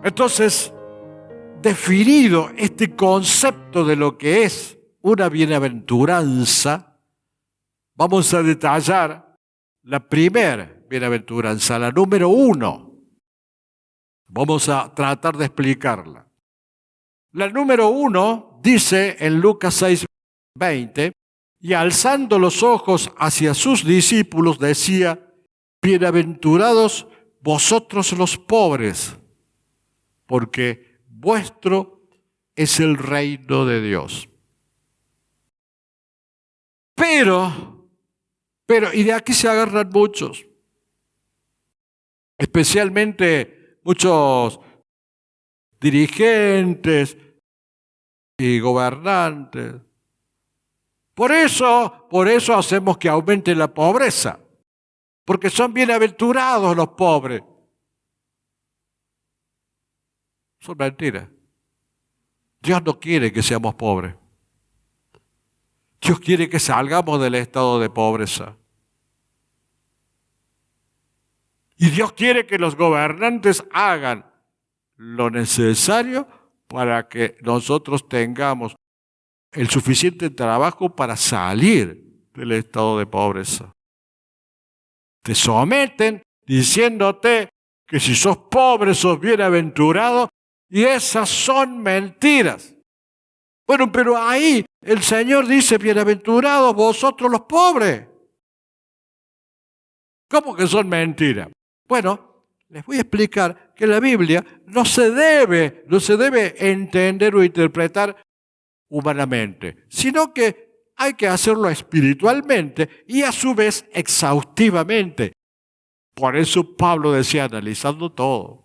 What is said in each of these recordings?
Entonces, definido este concepto de lo que es una bienaventuranza, vamos a detallar la primera bienaventuranza, la número 1. Vamos a tratar de explicarla. La número 1 dice en Lucas 6:20, y alzando los ojos hacia sus discípulos decía: bienaventurados vosotros los pobres, porque vuestro es el reino de Dios. Pero, y de aquí se agarran muchos, especialmente muchos dirigentes y gobernantes. Por eso hacemos que aumente la pobreza, porque son bienaventurados los pobres. Son mentiras. Dios no quiere que seamos pobres. Dios quiere que salgamos del estado de pobreza. Y Dios quiere que los gobernantes hagan lo necesario para que nosotros tengamos el suficiente trabajo para salir del estado de pobreza. Te someten diciéndote que si sos pobre sos bienaventurado, y esas son mentiras. Bueno, pero ahí el Señor dice: bienaventurados vosotros los pobres. ¿Cómo que son mentiras? Bueno, les voy a explicar que la Biblia no se debe entender o interpretar humanamente, sino que hay que hacerlo espiritualmente y a su vez exhaustivamente. Por eso Pablo decía, analizando todo.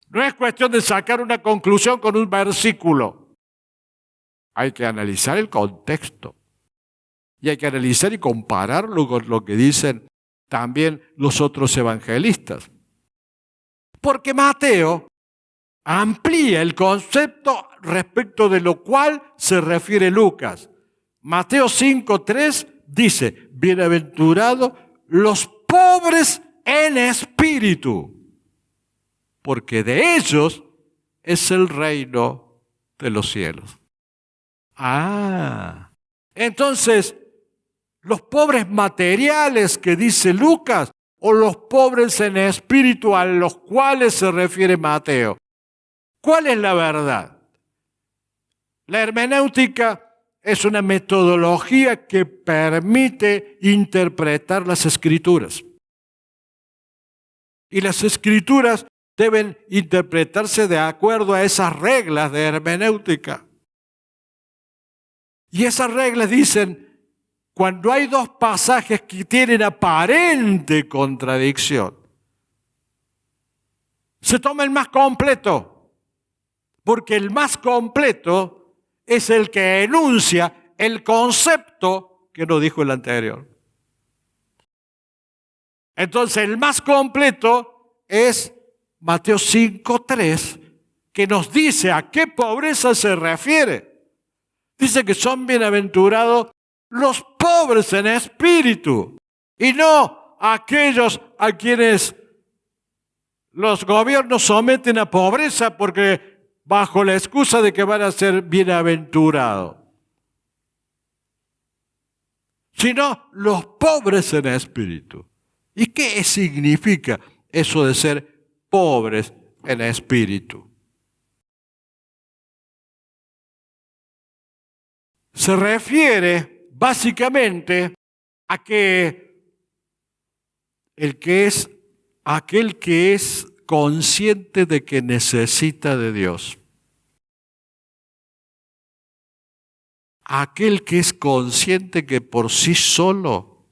No es cuestión de sacar una conclusión con un versículo. Hay que analizar el contexto. Y hay que analizar y compararlo con lo que dicen también los otros evangelistas. Porque Mateo amplía el concepto respecto de lo cual se refiere Lucas. Mateo 5:3 dice: bienaventurados los pobres en espíritu, porque de ellos es el reino de los cielos. Entonces, los pobres materiales que dice Lucas, o los pobres en espíritu a los cuales se refiere Mateo. ¿Cuál es la verdad? La hermenéutica es una metodología que permite interpretar las Escrituras. Y las Escrituras deben interpretarse de acuerdo a esas reglas de hermenéutica. Y esas reglas dicen: cuando hay dos pasajes que tienen aparente contradicción, se toma el más completo, porque el más completo es el que enuncia el concepto que no dijo el anterior. Entonces, el más completo es Mateo 5:3, que nos dice a qué pobreza se refiere. Dice que son bienaventurados los pobres en espíritu, y no aquellos a quienes los gobiernos someten a pobreza porque bajo la excusa de que van a ser bienaventurados, sino los pobres en espíritu. ¿Y qué significa eso de ser pobres en espíritu? Se refiere básicamente a que aquel que es consciente de que necesita de Dios. Aquel que es consciente que por sí solo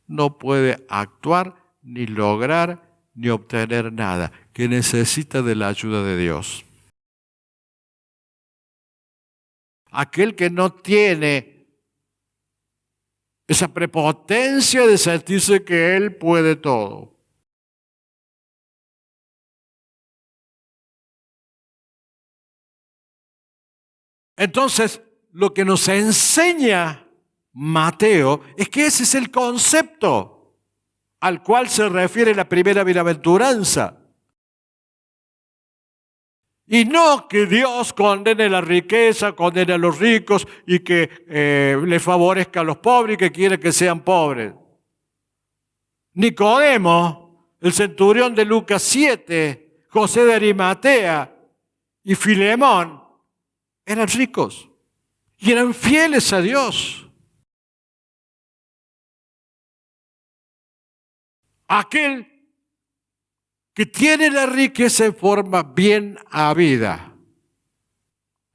no puede actuar, ni lograr, ni obtener nada, que necesita de la ayuda de Dios. Aquel que no tiene esa prepotencia de sentirse que él puede todo. Entonces, lo que nos enseña Mateo es que ese es el concepto. al cual se refiere la primera bienaventuranza. Y no que Dios condene la riqueza, condene a los ricos y que le favorezca a los pobres y que quiere que sean pobres. Nicodemo, el centurión de Lucas 7, José de Arimatea y Filemón eran ricos y eran fieles a Dios. Aquel que tiene la riqueza en forma bien habida,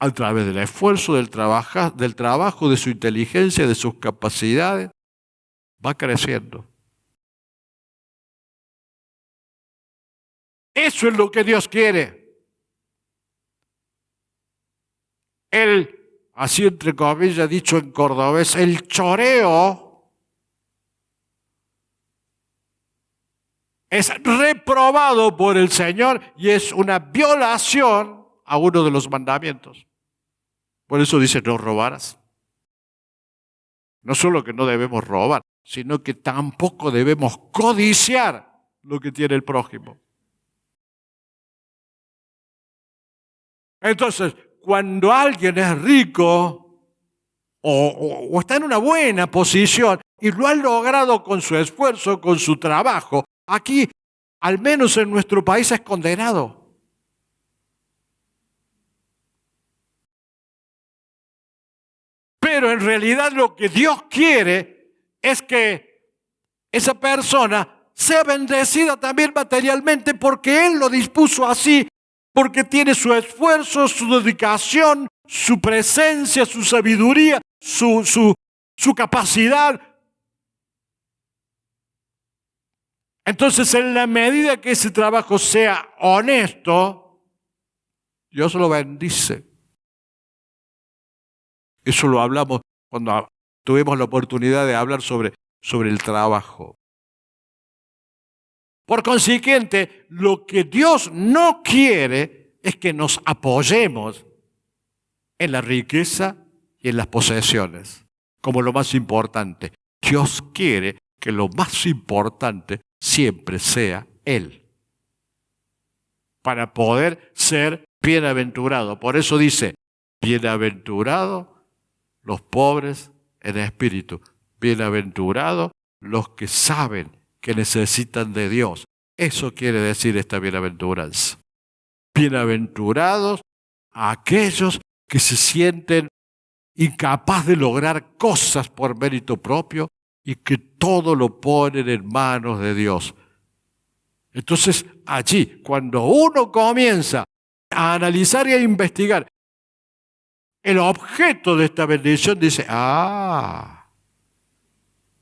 a través del esfuerzo, del trabajo, de su inteligencia, de sus capacidades, va creciendo. Eso es lo que Dios quiere. El, así entre comillas dicho en cordobés, el choreo es reprobado por el Señor y es una violación a uno de los mandamientos. Por eso dice, no robarás. No solo que no debemos robar, sino que tampoco debemos codiciar lo que tiene el prójimo. Entonces, cuando alguien es rico o está en una buena posición y lo ha logrado con su esfuerzo, con su trabajo, aquí, al menos en nuestro país, es condenado. Pero en realidad lo que Dios quiere es que esa persona sea bendecida también materialmente porque Él lo dispuso así, porque tiene su esfuerzo, su dedicación, su presencia, su sabiduría, su capacidad. Entonces, en la medida que ese trabajo sea honesto, Dios lo bendice. Eso lo hablamos cuando tuvimos la oportunidad de hablar sobre el trabajo. Por consiguiente, lo que Dios no quiere es que nos apoyemos en la riqueza y en las posesiones como lo más importante. Dios quiere que lo más importante siempre sea Él, para poder ser bienaventurado. Por eso dice, bienaventurados los pobres en espíritu, bienaventurados los que saben que necesitan de Dios. Eso quiere decir esta bienaventuranza. Bienaventurados aquellos que se sienten incapaces de lograr cosas por mérito propio y que todo lo ponen en manos de Dios. Entonces, allí, cuando uno comienza a analizar y a investigar el objeto de esta bendición, dice,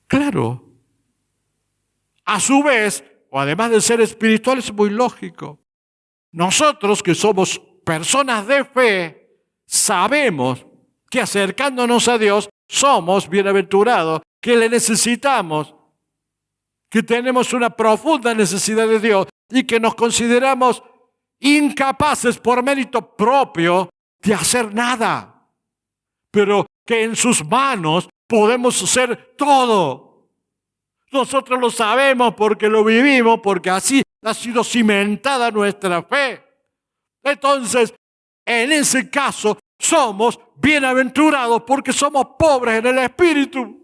claro. A su vez, o además de ser espiritual, es muy lógico. Nosotros que somos personas de fe, sabemos que acercándonos a Dios somos bienaventurados, que le necesitamos, que tenemos una profunda necesidad de Dios y que nos consideramos incapaces por mérito propio de hacer nada, pero que en sus manos podemos hacer todo. Nosotros lo sabemos porque lo vivimos, porque así ha sido cimentada nuestra fe. Entonces, en ese caso, somos bienaventurados porque somos pobres en el espíritu.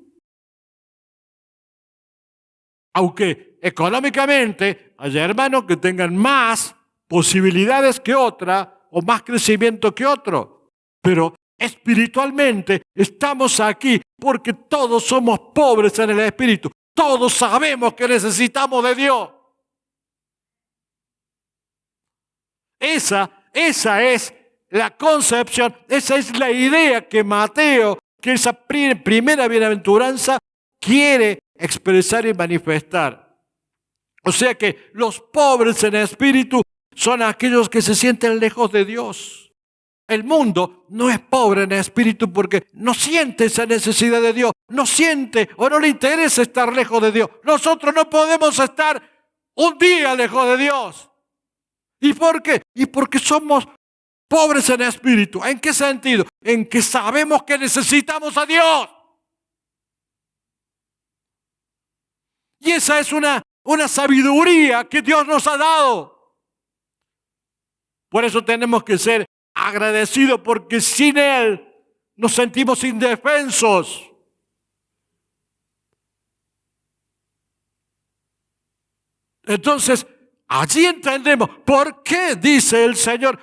Aunque económicamente haya hermanos que tengan más posibilidades que otra o más crecimiento que otro, pero espiritualmente estamos aquí porque todos somos pobres en el espíritu. Todos sabemos que necesitamos de Dios. Esa es la concepción, esa es la idea que Mateo, que esa primera bienaventuranza quiere expresar y manifestar. O sea que los pobres en espíritu son aquellos que se sienten lejos de Dios. El mundo no es pobre en espíritu porque no siente esa necesidad de Dios, no siente o no le interesa estar lejos de Dios. Nosotros no podemos estar un día lejos de Dios. ¿Y por qué? Y porque somos pobres en espíritu. ¿En qué sentido? En que sabemos que necesitamos a Dios. Y esa es una una sabiduría que Dios nos ha dado. Por eso tenemos que ser agradecidos, porque sin Él nos sentimos indefensos. Entonces, allí entendemos por qué dice el Señor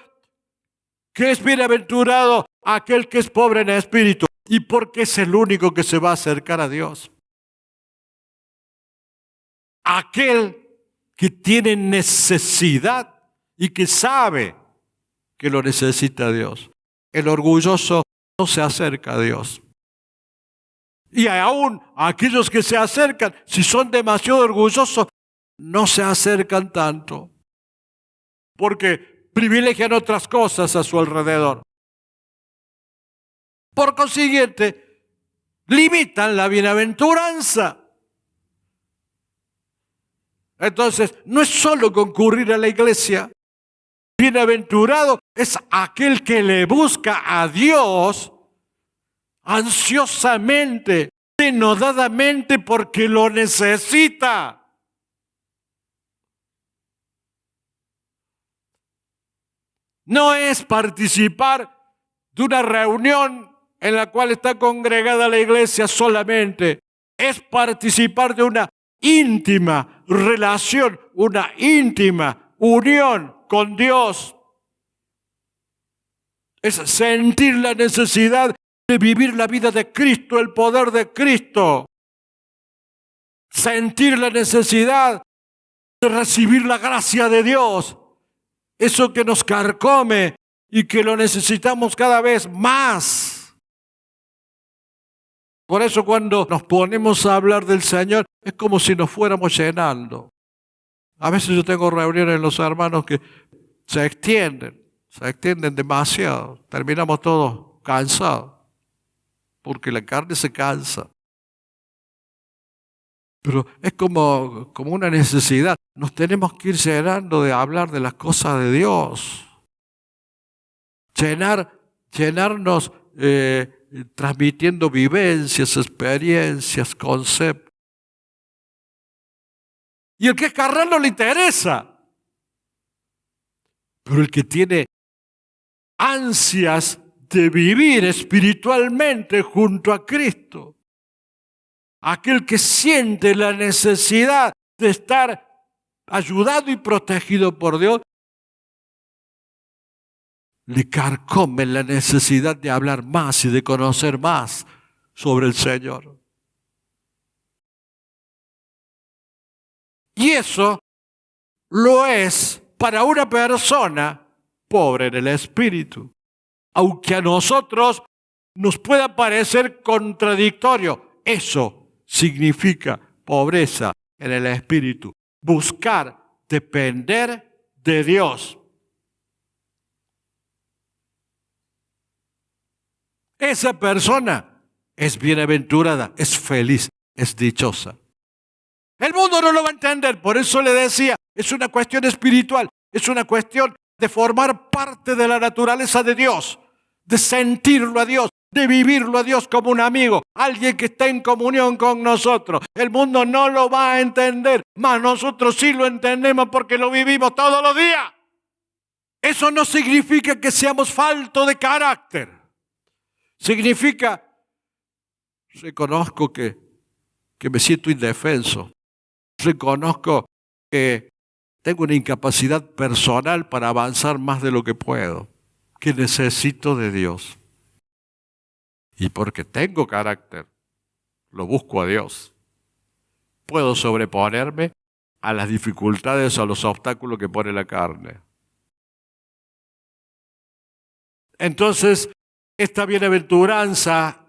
que es bienaventurado aquel que es pobre en espíritu, y porque es el único que se va a acercar a Dios. Aquel que tiene necesidad y que sabe que lo necesita Dios. El orgulloso no se acerca a Dios. Y aún aquellos que se acercan, si son demasiado orgullosos, no se acercan tanto, porque privilegian otras cosas a su alrededor. Por consiguiente, limitan la bienaventuranza. Entonces, no es solo concurrir a la iglesia. Bienaventurado es aquel que le busca a Dios ansiosamente, denodadamente, porque lo necesita. No es participar de una reunión en la cual está congregada la iglesia solamente. Es participar de una íntima relación, una íntima unión con Dios. Es sentir la necesidad de vivir la vida de Cristo, el poder de Cristo. Sentir la necesidad de recibir la gracia de Dios. Eso que nos carcome y que lo necesitamos cada vez más. Por eso cuando nos ponemos a hablar del Señor, es como si nos fuéramos llenando. A veces yo tengo reuniones en los hermanos que se extienden demasiado. Terminamos todos cansados, porque la carne se cansa. Pero es como una necesidad. Nos tenemos que ir llenando de hablar de las cosas de Dios. Llenarnos transmitiendo vivencias, experiencias, conceptos. Y el que es carnal no le interesa. Pero el que tiene ansias de vivir espiritualmente junto a Cristo, aquel que siente la necesidad de estar ayudado y protegido por Dios, le carcome la necesidad de hablar más y de conocer más sobre el Señor. Y eso lo es para una persona pobre en el espíritu. Aunque a nosotros nos pueda parecer contradictorio, eso significa pobreza en el espíritu. Buscar depender de Dios. Esa persona es bienaventurada, es feliz, es dichosa. El mundo no lo va a entender, por eso le decía, es una cuestión espiritual, es una cuestión de formar parte de la naturaleza de Dios, de sentirlo a Dios, de vivirlo a Dios como un amigo, alguien que está en comunión con nosotros. El mundo no lo va a entender, mas nosotros sí lo entendemos porque lo vivimos todos los días. Eso no significa que seamos faltos de carácter. Significa, reconozco que me siento indefenso. Reconozco que tengo una incapacidad personal para avanzar más de lo que puedo, que necesito de Dios. Y porque tengo carácter, lo busco a Dios. Puedo sobreponerme a las dificultades o a los obstáculos que pone la carne. Entonces, esta bienaventuranza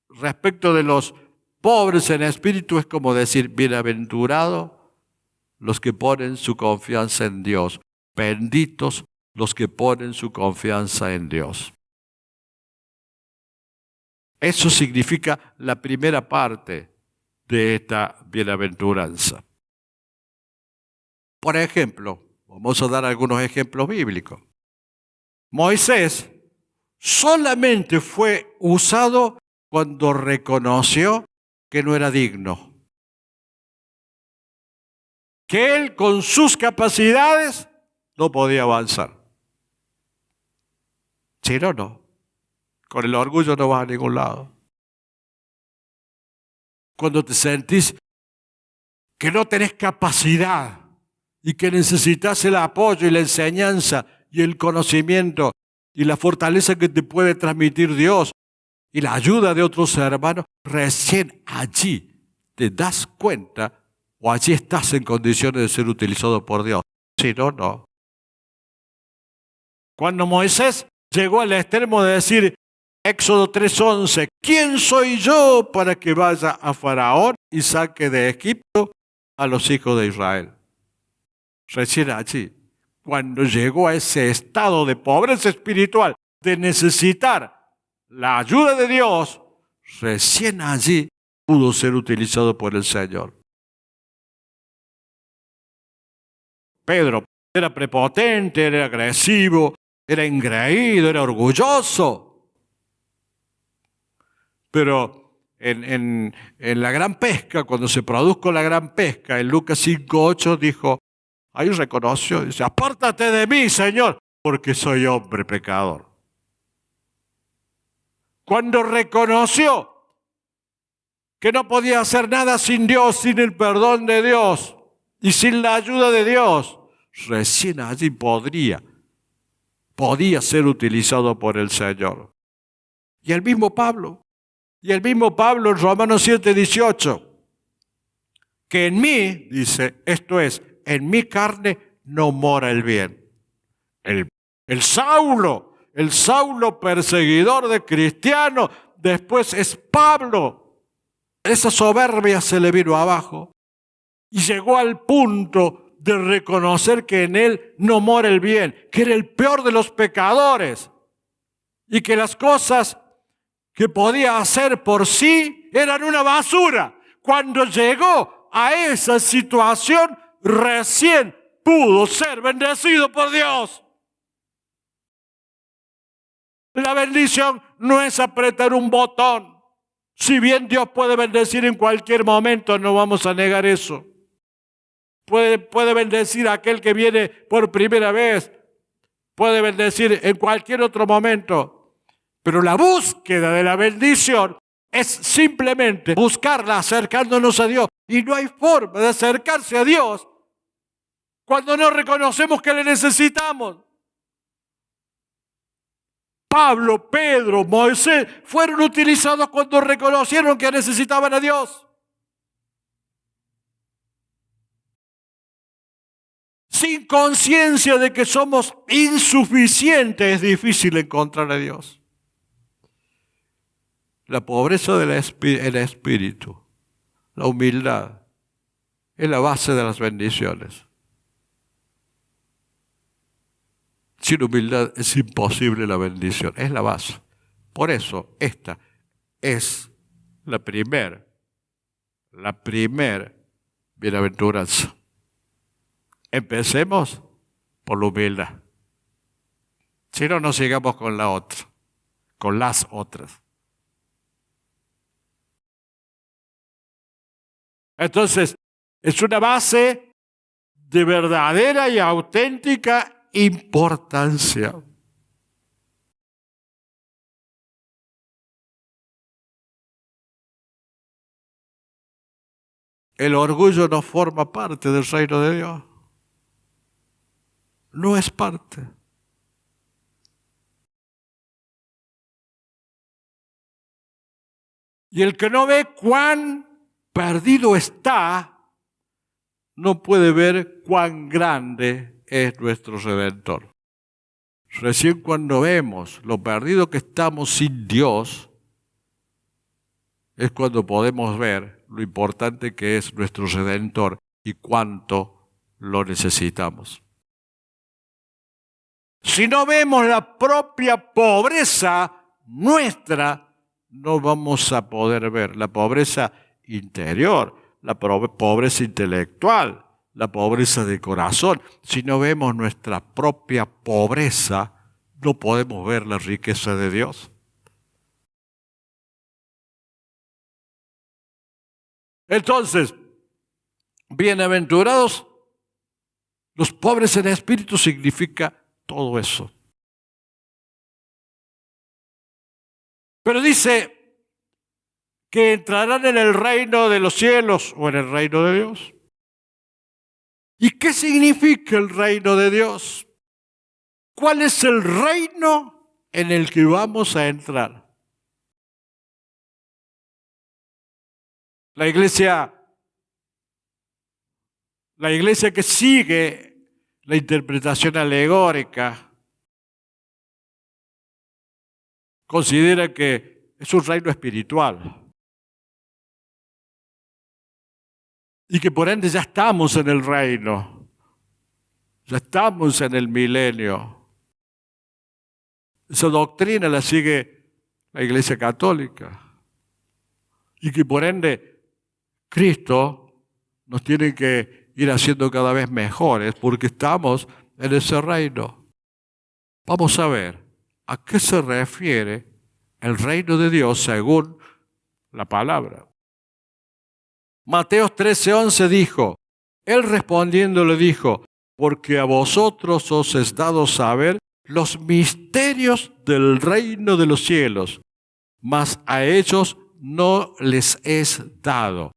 respecto de los pobres en espíritu es como decir, bienaventurados los que ponen su confianza en Dios, benditos los que ponen su confianza en Dios. Eso significa la primera parte de esta bienaventuranza. Por ejemplo, vamos a dar algunos ejemplos bíblicos. Moisés solamente fue usado cuando reconoció que no era digno. que él con sus capacidades no podía avanzar. Si no, no. Con el orgullo no vas a ningún lado. Cuando te sentís que no tenés capacidad y que necesitas el apoyo y la enseñanza y el conocimiento y la fortaleza que te puede transmitir Dios y la ayuda de otros hermanos, recién allí te das cuenta o allí estás en condiciones de ser utilizado por Dios. Si no, no. Cuando Moisés llegó al extremo de decir, Éxodo 3:11, ¿quién soy yo para que vaya a Faraón y saque de Egipto a los hijos de Israel? Recién allí, cuando llegó a ese estado de pobreza espiritual, de necesitar la ayuda de Dios, recién allí pudo ser utilizado por el Señor. Pedro era prepotente, era agresivo, era engreído, era orgulloso. Pero en la gran pesca, cuando se produjo la gran pesca, en Lucas 5:8 dijo, ahí reconoció, dice, apártate de mí, Señor, porque soy hombre pecador. Cuando reconoció que no podía hacer nada sin Dios, sin el perdón de Dios y sin la ayuda de Dios, recién allí podía ser utilizado por el Señor. Y el mismo Pablo en Romanos 7:18, que en mí, dice, esto es, en mi carne no mora el bien. El Saulo perseguidor de cristianos, después es Pablo. Esa soberbia se le vino abajo y llegó al punto de reconocer que en él no mora el bien, que era el peor de los pecadores y que las cosas que podía hacer por sí eran una basura. Cuando llegó a esa situación, recién pudo ser bendecido por Dios. La bendición no es apretar un botón. Si bien Dios puede bendecir en cualquier momento, no vamos a negar eso. Puede bendecir a aquel que viene por primera vez. Puede bendecir en cualquier otro momento. Pero la búsqueda de la bendición es simplemente buscarla acercándonos a Dios. Y no hay forma de acercarse a Dios cuando no reconocemos que le necesitamos. Pablo, Pedro, Moisés fueron utilizados cuando reconocieron que necesitaban a Dios. Sin conciencia de que somos insuficientes, es difícil encontrar a Dios. La pobreza del espíritu, la humildad, es la base de las bendiciones. Sin humildad es imposible la bendición, es la base. Por eso esta es la primer bienaventuranza. Empecemos por la humildad. Si no, no sigamos con la otra, con las otras. Entonces, es una base de verdadera y auténtica importancia. El orgullo no forma parte del reino de Dios. No es parte. Y el que no ve cuán perdido está, no puede ver cuán grande es nuestro Redentor. Recién cuando vemos lo perdido que estamos sin Dios, es cuando podemos ver lo importante que es nuestro Redentor y cuánto lo necesitamos. Si no vemos la propia pobreza nuestra, no vamos a poder ver la pobreza interior, la pobreza intelectual, la pobreza de corazón. Si no vemos nuestra propia pobreza, no podemos ver la riqueza de Dios. Entonces, bienaventurados Los pobres en espíritu significa todo eso. Pero dice que entrarán en el reino de los cielos o en el reino de Dios. ¿Y qué significa el reino de Dios? ¿Cuál es el reino en el que vamos a entrar? La iglesia que sigue la interpretación alegórica considera que es un reino espiritual y que por ende ya estamos en el reino, ya estamos en el milenio. Esa doctrina la sigue la Iglesia Católica y que por ende Cristo nos tiene que ir haciendo cada vez mejores porque estamos en ese reino. Vamos a ver a qué se refiere el reino de Dios según la palabra. Mateo 13:11 dijo, Él respondiendo le dijo, porque a vosotros os es dado saber los misterios del reino de los cielos, mas a ellos no les es dado.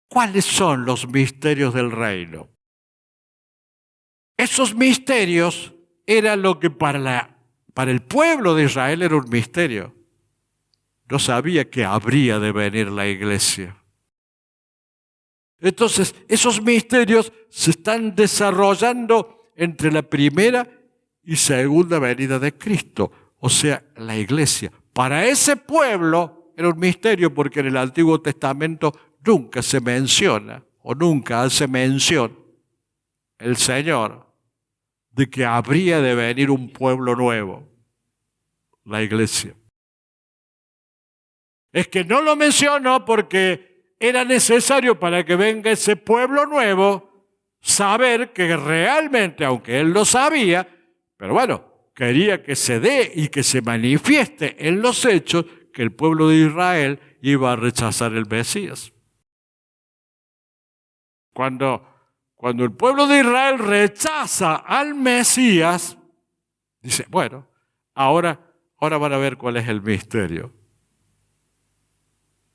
¿Cuáles son los misterios del reino? Esos misterios eran lo que para el pueblo de Israel era un misterio. No sabía que habría de venir la iglesia. Entonces, esos misterios se están desarrollando entre la primera y segunda venida de Cristo, o sea, la iglesia. Para ese pueblo era un misterio porque en el Antiguo Testamento nunca se menciona o nunca hace mención el Señor de que habría de venir un pueblo nuevo, la iglesia. Es que no lo mencionó porque era necesario para que venga ese pueblo nuevo saber que realmente, aunque él lo sabía, pero bueno, quería que se dé y que se manifieste en los hechos que el pueblo de Israel iba a rechazar el Mesías. Cuando el pueblo de Israel rechaza al Mesías, dice, bueno, ahora van a ver cuál es el misterio.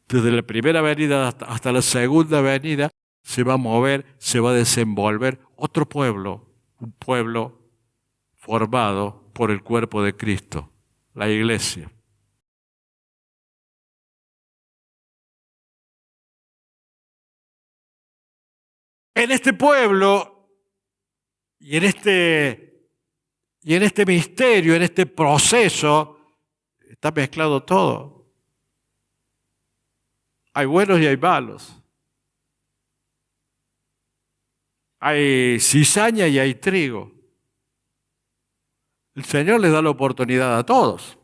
Desde la primera venida hasta la segunda venida se va a mover, se va a desenvolver otro pueblo, un pueblo formado por el cuerpo de Cristo, la iglesia. En este pueblo y en este misterio, en este proceso, está mezclado todo. Hay buenos y hay malos. Hay cizaña y hay trigo. El Señor les da la oportunidad a todos.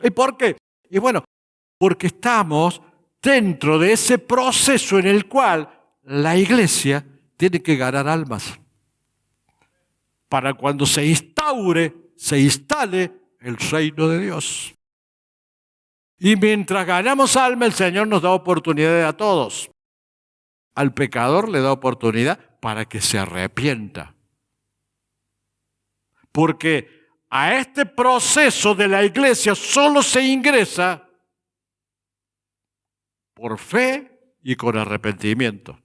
¿Y por qué? Y bueno, porque estamos dentro de ese proceso en el cual la iglesia tiene que ganar almas para cuando se instale el reino de Dios. Y mientras ganamos alma, el Señor nos da oportunidad a todos. Al pecador le da oportunidad para que se arrepienta. Porque a este proceso de la iglesia solo se ingresa por fe y con arrepentimiento.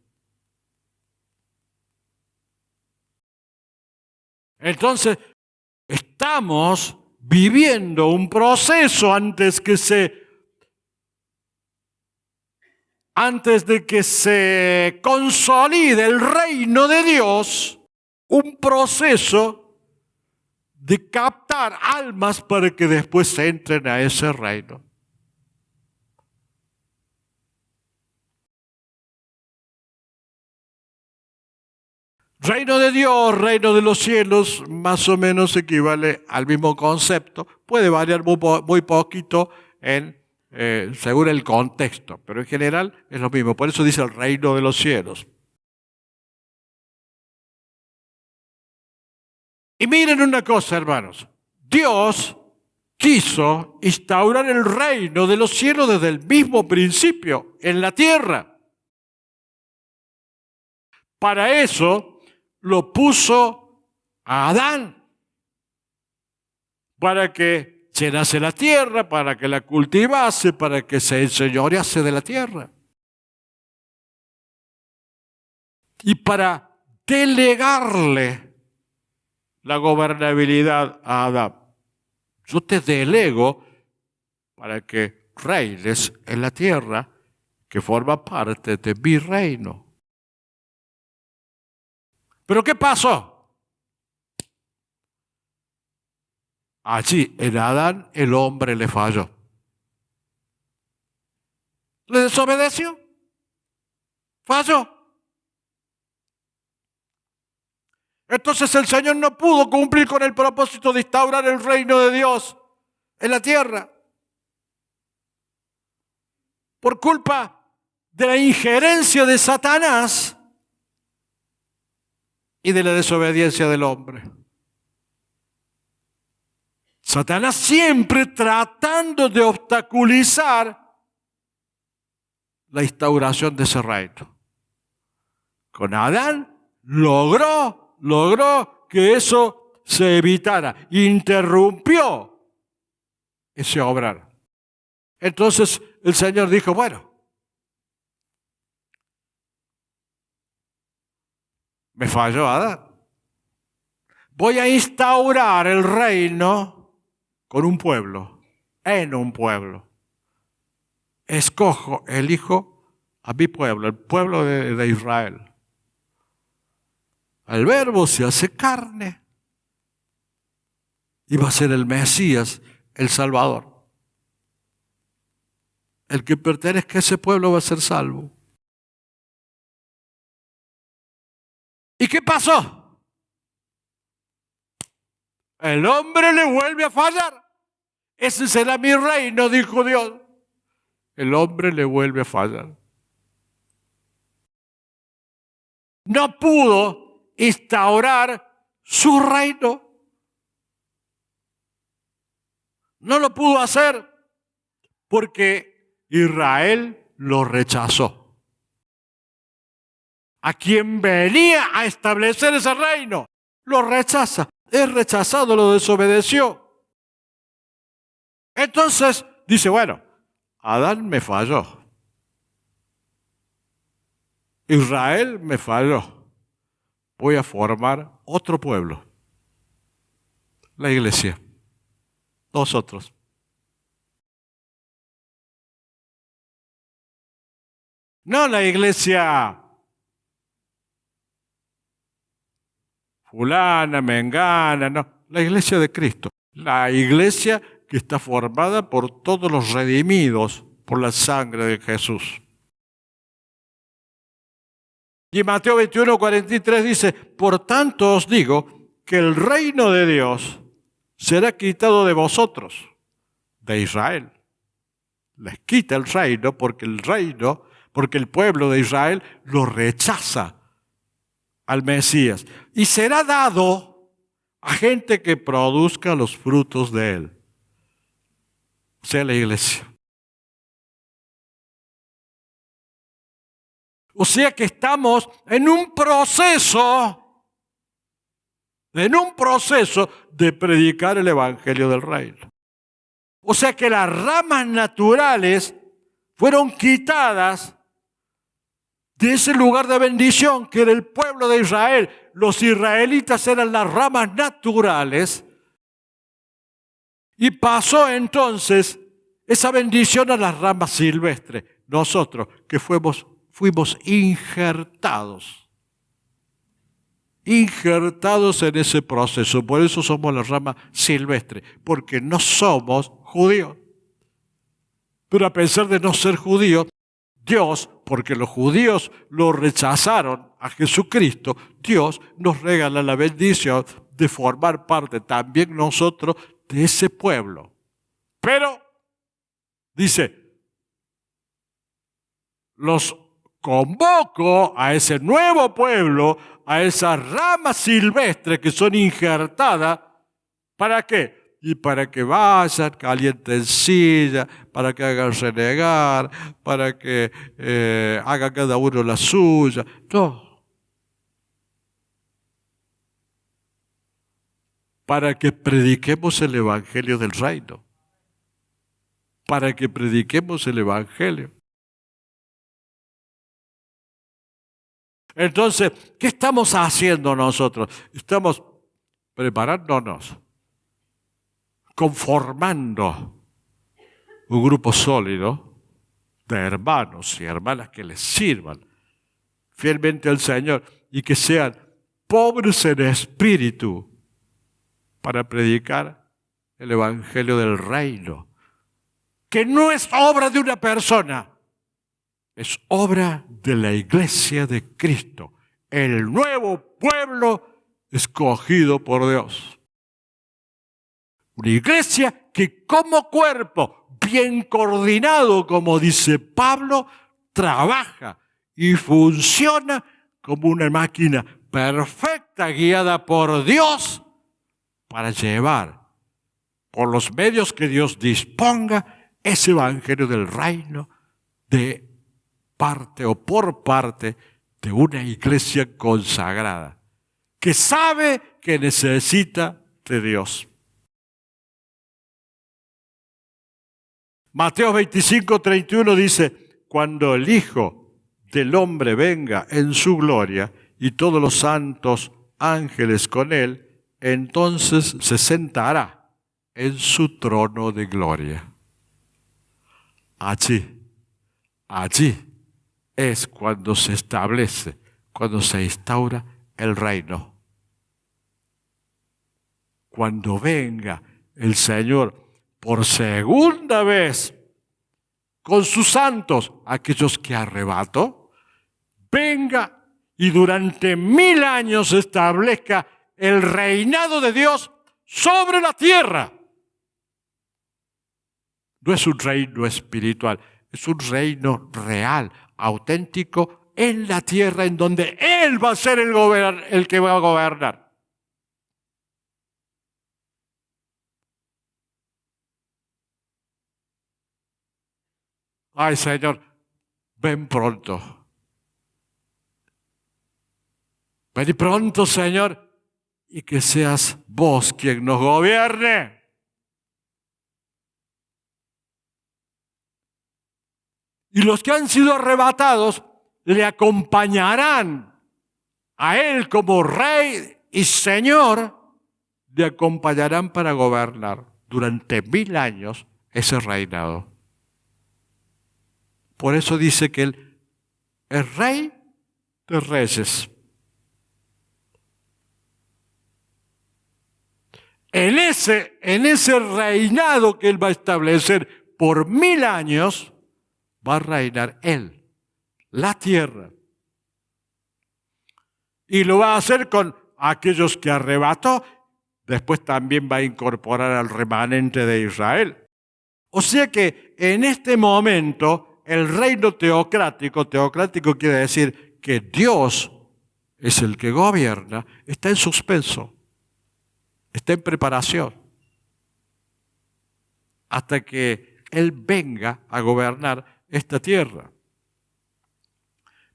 Entonces, estamos viviendo un proceso antes de que se consolide el reino de Dios, un proceso de captar almas para que después entren a ese reino. Reino de Dios, reino de los cielos, más o menos equivale al mismo concepto. Puede variar muy poquito según el contexto, pero en general es lo mismo. Por eso dice el reino de los cielos. Y miren una cosa, hermanos. Dios quiso instaurar el reino de los cielos desde el mismo principio, en la tierra. Para eso lo puso a Adán para que llenase la tierra, para que la cultivase, para que se enseñorease de la tierra. Y para delegarle la gobernabilidad a Adán. Yo te delego para que reines en la tierra que forma parte de mi reino. ¿Pero qué pasó? Allí, en Adán, el hombre le falló. ¿Le desobedeció? Falló. Entonces el Señor no pudo cumplir con el propósito de instaurar el reino de Dios en la tierra. Por culpa de la injerencia de Satanás y de la desobediencia del hombre. Satanás siempre tratando de obstaculizar la instauración de ese reino. Con Adán logró que eso se evitara, interrumpió ese obrar. Entonces el Señor dijo, bueno, me falló Adán. Voy a instaurar el reino con un pueblo, en un pueblo. Escojo, elijo a mi pueblo, el pueblo de Israel. El Verbo se hace carne y va a ser el Mesías, el Salvador. El que pertenezca a ese pueblo va a ser salvo. ¿Y qué pasó? El hombre le vuelve a fallar. Ese será mi reino, dijo Dios. El hombre le vuelve a fallar. No pudo instaurar su reino. No lo pudo hacer porque Israel lo rechazó. A quien venía a establecer ese reino, lo rechaza. Es rechazado, lo desobedeció. Entonces dice, bueno, Adán me falló. Israel me falló. Voy a formar otro pueblo. La iglesia. Nosotros. No la iglesia fulana, mengana, no. La iglesia de Cristo. La iglesia que está formada por todos los redimidos por la sangre de Jesús. Y Mateo 21, 43 dice, por tanto os digo que el reino de Dios será quitado de vosotros, de Israel. Les quita el reino, porque el pueblo de Israel lo rechaza al Mesías. Y será dado a gente que produzca los frutos de él. O sea, la iglesia. O sea que estamos en un proceso de predicar el evangelio del reino. O sea que las ramas naturales fueron quitadas de ese lugar de bendición que era el pueblo de Israel. Los israelitas eran las ramas naturales y pasó entonces esa bendición a las ramas silvestres. Nosotros que fuimos injertados en ese proceso. Por eso somos la rama silvestre, porque no somos judíos. Pero a pesar de no ser judíos, Dios, porque los judíos lo rechazaron a Jesucristo, Dios nos regala la bendición de formar parte también nosotros de ese pueblo. Pero, dice, los convoco a ese nuevo pueblo, a esas ramas silvestres que son injertadas. ¿Para qué? Y para que vayan, calienten silla, para que hagan renegar, para que haga cada uno la suya. No. para que prediquemos el Evangelio del reino. Para que prediquemos el Evangelio. Entonces, ¿qué estamos haciendo nosotros? Estamos preparándonos, conformando un grupo sólido de hermanos y hermanas que les sirvan fielmente al Señor y que sean pobres en espíritu para predicar el Evangelio del reino, que no es obra de una persona, es obra de la iglesia de Cristo, el nuevo pueblo escogido por Dios. Una iglesia que como cuerpo, bien coordinado, como dice Pablo, trabaja y funciona como una máquina perfecta guiada por Dios para llevar por los medios que Dios disponga ese evangelio del reino de parte o por parte de una iglesia consagrada que sabe que necesita de Dios. Mateo 25:31 dice: cuando el Hijo del Hombre venga en su gloria y todos los santos ángeles con él, entonces se sentará en su trono de gloria. Allí es cuando se establece, cuando se instaura el reino. Cuando venga el Señor por segunda vez con sus santos, aquellos que arrebató, venga y durante 1000 años establezca el reinado de Dios sobre la tierra. No es un reino espiritual, es un reino real, auténtico, en la tierra en donde Él va a ser el que va a gobernar. Ay, Señor, ven pronto. Ven pronto, Señor, y que seas vos quien nos gobierne. Y los que han sido arrebatados le acompañarán a Él como Rey y Señor, le acompañarán para gobernar durante 1000 años ese reinado. Por eso dice que Él es Rey de reyes. En ese reinado que Él va a establecer por 1000 años, va a reinar Él, la tierra. Y lo va a hacer con aquellos que arrebató. Después también va a incorporar al remanente de Israel. O sea que en este momento el reino teocrático quiere decir que Dios es el que gobierna, está en suspenso, está en preparación, hasta que Él venga a gobernar esta tierra.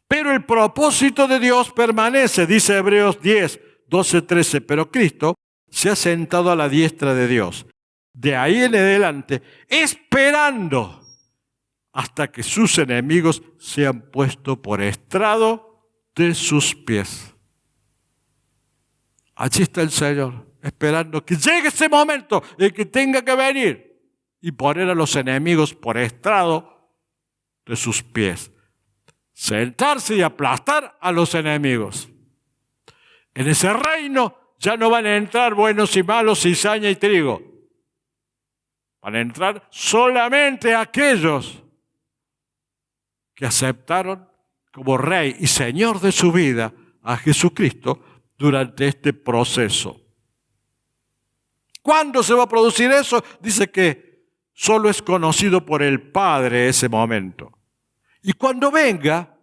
Pero el propósito de Dios permanece, dice Hebreos 10, 12, 13, pero Cristo se ha sentado a la diestra de Dios. De ahí en adelante, esperando hasta que sus enemigos sean puestos por estrado de sus pies. Allí está el Señor, esperando que llegue ese momento en que tenga que venir y poner a los enemigos por estrado de sus pies. Sentarse y aplastar a los enemigos. En ese reino ya no van a entrar buenos y malos, cizaña y trigo. Van a entrar solamente aquellos que aceptaron como Rey y Señor de su vida a Jesucristo durante este proceso. ¿Cuándo se va a producir eso? Dice que solo es conocido por el Padre ese momento. Y cuando venga,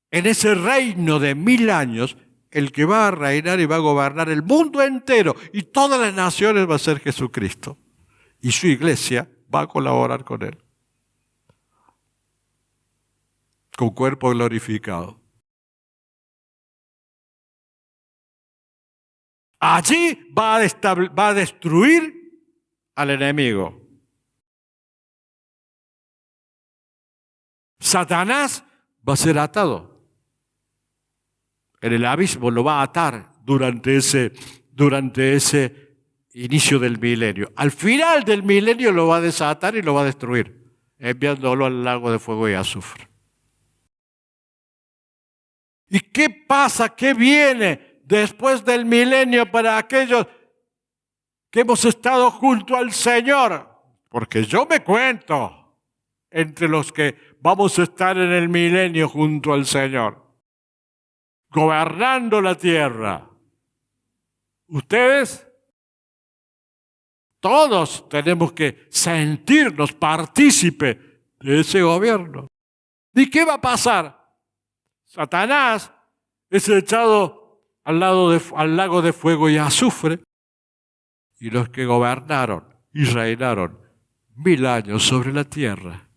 en ese reino de 1000 años, el que va a reinar y va a gobernar el mundo entero y todas las naciones va a ser Jesucristo. Y su iglesia va a colaborar con Él. Con cuerpo glorificado. Allí va a destruir al enemigo. Satanás va a ser atado. En el abismo lo va a atar durante ese inicio del milenio. Al final del milenio lo va a desatar y lo va a destruir, enviándolo al lago de fuego y azufre. ¿Y qué pasa? ¿Qué viene después del milenio para aquellos que hemos estado junto al Señor? Porque yo me cuento entre los que vamos a estar en el milenio junto al Señor, gobernando la tierra. Ustedes, todos tenemos que sentirnos partícipes de ese gobierno. ¿Y qué va a pasar? Satanás es echado al lago de fuego y azufre, y los que gobernaron y reinaron 1000 años sobre la tierra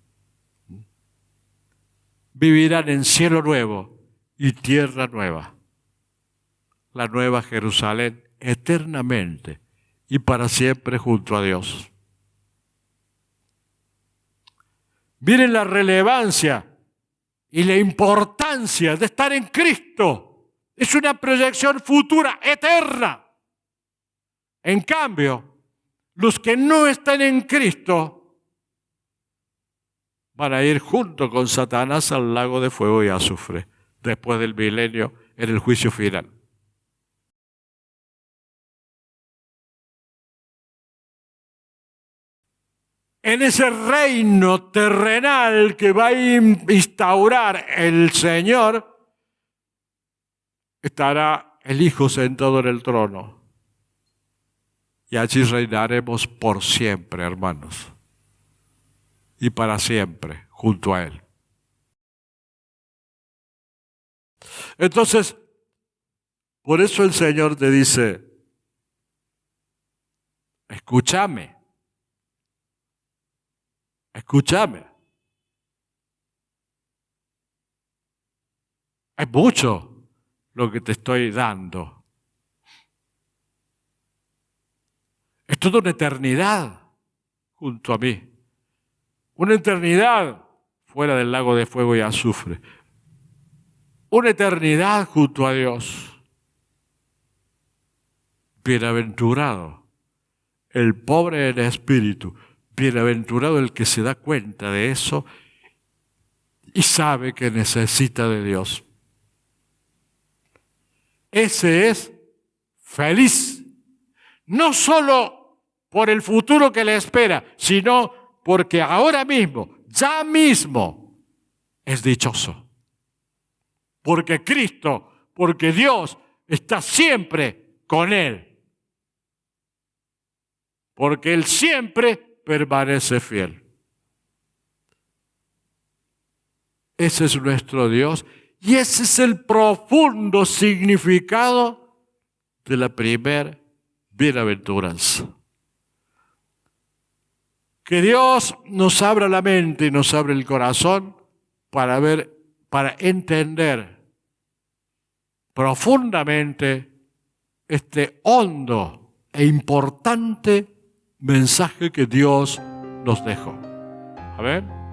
vivirán en cielo nuevo y tierra nueva, la nueva Jerusalén, eternamente y para siempre junto a Dios. Miren la relevancia y la importancia de estar en Cristo. Es una proyección futura, eterna. En cambio, los que no están en Cristo van a ir junto con Satanás al lago de fuego y azufre, después del milenio, en el juicio final. En ese reino terrenal que va a instaurar el Señor, estará el Hijo sentado en el trono. Y allí reinaremos por siempre, hermanos. Y para siempre, junto a Él. Entonces, por eso el Señor te dice, escúchame. Escúchame. Es mucho lo que te estoy dando. Es toda una eternidad junto a mí. Una eternidad fuera del lago de fuego y azufre. Una eternidad junto a Dios. Bienaventurado el pobre en espíritu. Bienaventurado el que se da cuenta de eso y sabe que necesita de Dios. Ese es feliz, no solo por el futuro que le espera, sino porque ahora mismo, ya mismo, es dichoso. Porque Cristo, porque Dios está siempre con él. Porque Él siempre permanece fiel. Ese es nuestro Dios y ese es el profundo significado de la primera bienaventuranza. Que Dios nos abra la mente y nos abra el corazón para entender profundamente este hondo e importante mensaje que Dios nos dejó. Amén.